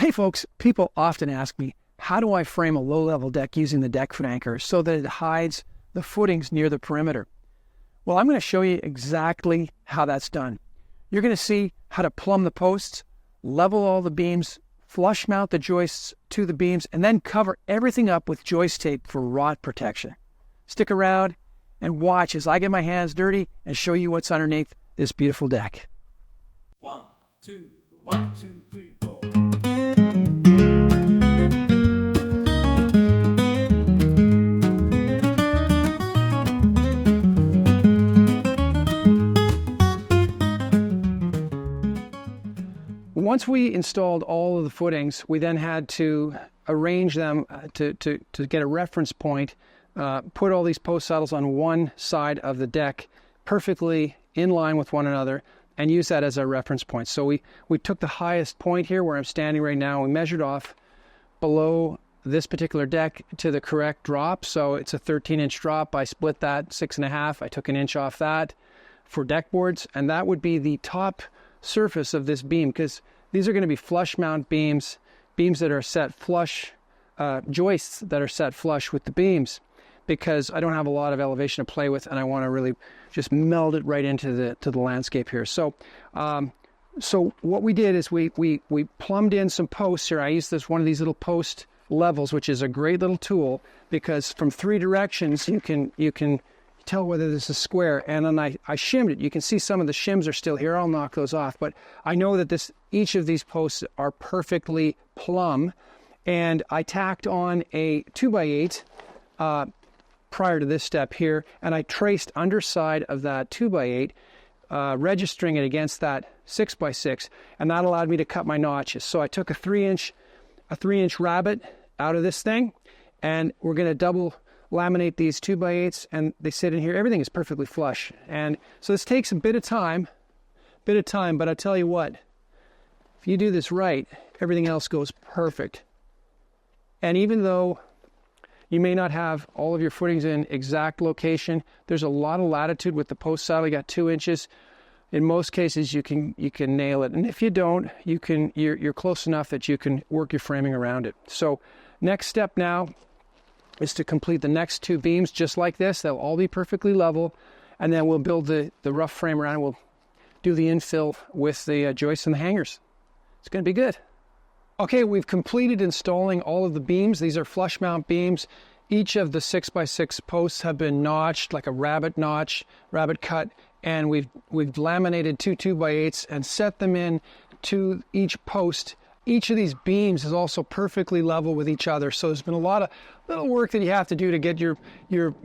Hey folks, people often ask me, how do I frame a low-level deck using the deck foot anchor so that it hides the footings near the perimeter? Well, I'm going to show you exactly how that's done. You're going to see how to plumb the posts, level all the beams, flush mount the joists to the beams, and then cover everything up with joist tape for rot protection. Stick around and watch as I get my hands dirty and show you what's underneath this beautiful deck. 1, 2, 1, 2, 3, 4. Once we installed all of the footings, we then had to arrange them to get a reference point, put all these post saddles on one side of the deck perfectly in line with one another, and use that as our reference point. So we took the highest point here where I'm standing right now, we measured off below this particular deck to the correct drop. So it's a 13-inch drop. I split that 6.5. I took an inch off that for deck boards, and that would be the top surface of this beam, because these are going to be flush mount beams, beams that are set flush, joists that are set flush with the beams, because I don't have a lot of elevation to play with, and I want to really just meld it right into the landscape here. So so what we did is we plumbed in some posts here. I used one of these little post levels, which is a great little tool, because from 3 directions you can tell whether this is square. And then I shimmed it. You can see some of the shims are still here. I'll knock those off, but I know that each of these posts are perfectly plumb. And I tacked on a 2x8 prior to this step here, and I traced underside of that 2x8, registering it against that 6x6, and that allowed me to cut my notches. So I took a 3-inch rabbet out of this thing, and we're going to double laminate these 2x8s, and they sit in here. Everything is perfectly flush, and so this takes a bit of time, but I tell you what, if you do this right, everything else goes perfect. And even though you may not have all of your footings in exact location, there's a lot of latitude with the post saddle. You got 2 inches. In most cases, you can nail it, and if you don't, you're close enough that you can work your framing around it. So next step now is to complete the next 2 beams just like this. They'll all be perfectly level, and then we'll build the rough frame around, and we'll do the infill with the joists and the hangers. It's going to be good. Okay, we've completed installing all of the beams. These are flush mount beams. Each of the 6x6 posts have been notched like a rabbet cut, and we've laminated 2 2x8s and set them in to each post. Each of these beams is also perfectly level with each other, so there's been a lot of little work that you have to do to get your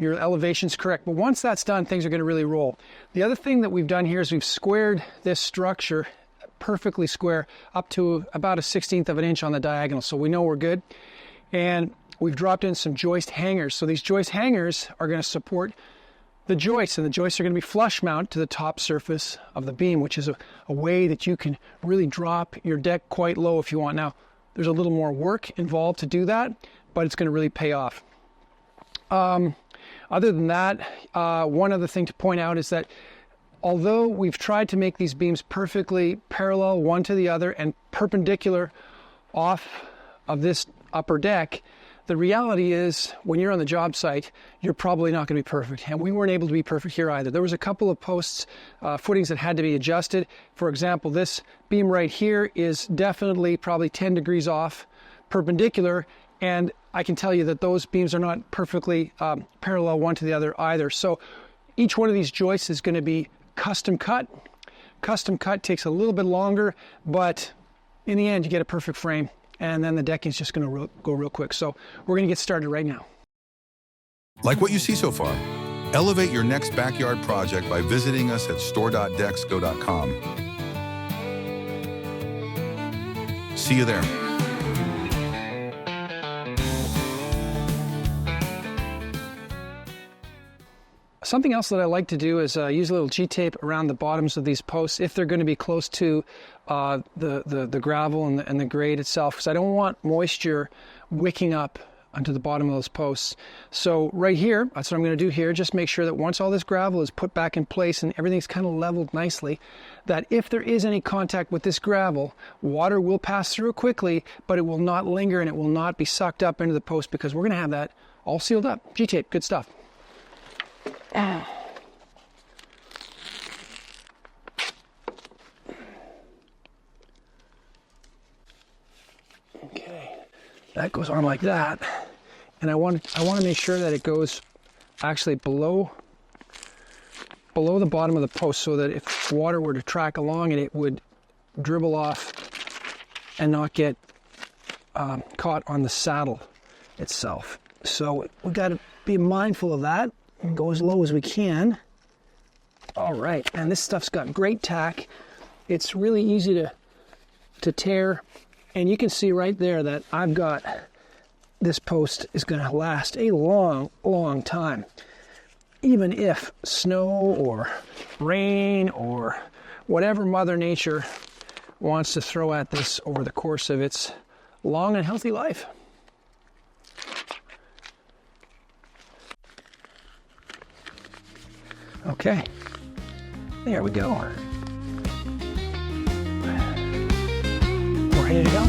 elevations correct. But once that's done, things are going to really roll. The other thing that we've done here is we've squared this structure perfectly square up to about a 1/16 of an inch on the diagonal, so we know we're good. And we've dropped in some joist hangers. So these joist hangers are going to support the joists, and the joists are going to be flush mount to the top surface of the beam, which is a way that you can really drop your deck quite low if you want. Now, there's a little more work involved to do that, but it's going to really pay off. Other than that, one other thing to point out is that although we've tried to make these beams perfectly parallel one to the other and perpendicular off of this upper deck, the reality is when you're on the job site, you're probably not going to be perfect. And we weren't able to be perfect here either. There was a couple of posts, footings that had to be adjusted. For example, this beam right here is definitely probably 10 degrees off perpendicular, and I can tell you that those beams are not perfectly parallel one to the other either. So each one of these joists is going to be custom cut. Custom cut takes a little bit longer, but in the end you get a perfect frame, and then the decking is just going to go real quick. So we're going to get started right now. Like what you see so far? Elevate your next backyard project by visiting us at store.dexco.com. See you there. Something else that I like to do is use a little G-tape around the bottoms of these posts if they're going to be close to the gravel and the grade itself, because I don't want moisture wicking up onto the bottom of those posts. So right here, that's what I'm going to do here. Just make sure that once all this gravel is put back in place and everything's kind of leveled nicely, that if there is any contact with this gravel, water will pass through it quickly, but it will not linger and it will not be sucked up into the post, because we're going to have that all sealed up. G-tape, good stuff. Okay, that goes on like that, and I want to make sure that it goes actually below the bottom of the post, so that if water were to track along it, it would dribble off and not get caught on the saddle itself. So we've got to be mindful of that and go as low as we can. All right, and this stuff's got great tack. It's really easy to tear, and you can see right there that I've got this post is going to last a long time, even if snow or rain or whatever Mother Nature wants to throw at this over the course of its long and healthy life. Okay, there we go. We're ready to go.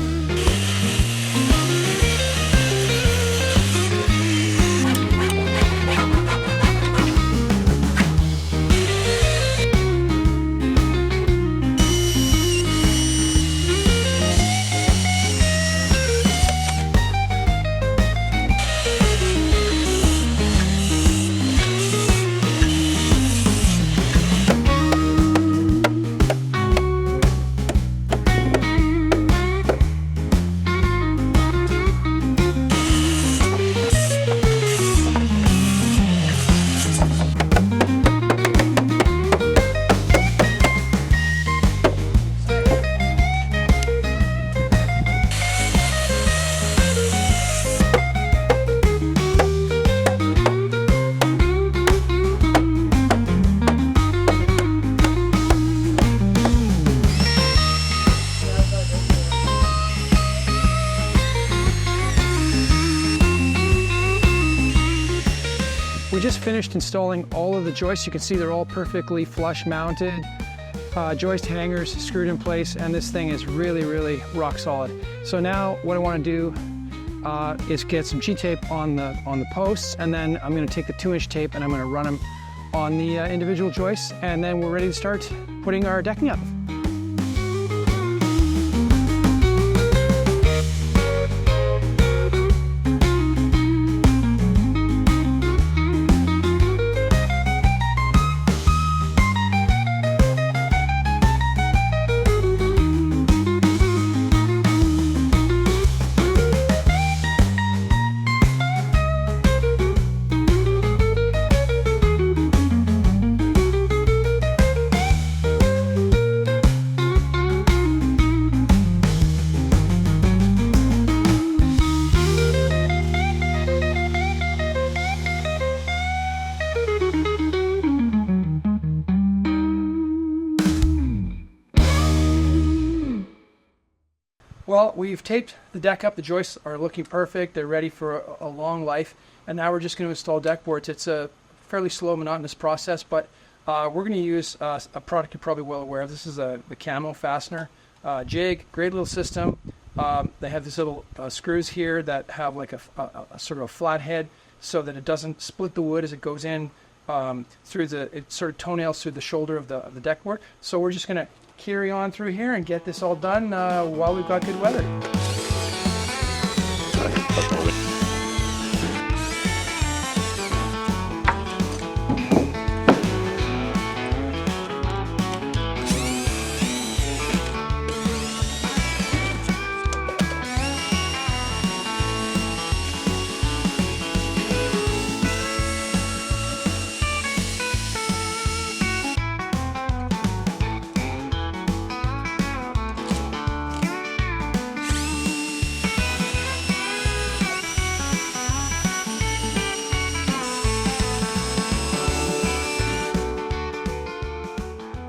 We just finished installing all of the joists. You can see they're all perfectly flush mounted. Joist hangers screwed in place, and this thing is really rock solid. So now what I want to do is get some G-tape on the posts, and then I'm going to take the 2-inch tape and I'm going to run them on the individual joists, and then we're ready to start putting our decking up. Well, we've taped the deck up. The joists are looking perfect. They're ready for a long life. And now we're just going to install deck boards. It's a fairly slow, monotonous process, but we're going to use a product you're probably well aware of. This is the Camo fastener jig. Great little system. They have these little screws here that have like a sort of a flat head, so that it doesn't split the wood as it goes in through it sort of toenails through the shoulder of the deck board. So we're just going to carry on through here and get this all done while we've got good weather.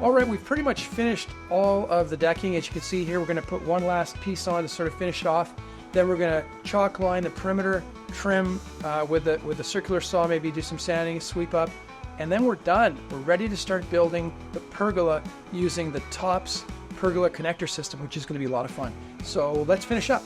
All right, we've pretty much finished all of the decking. As you can see here, we're going to put one last piece on to sort of finish it off. Then we're going to chalk line the perimeter, trim with a circular saw, maybe do some sanding, sweep up, and then we're done. We're ready to start building the pergola using the TOPS pergola connector system, which is going to be a lot of fun. So let's finish up.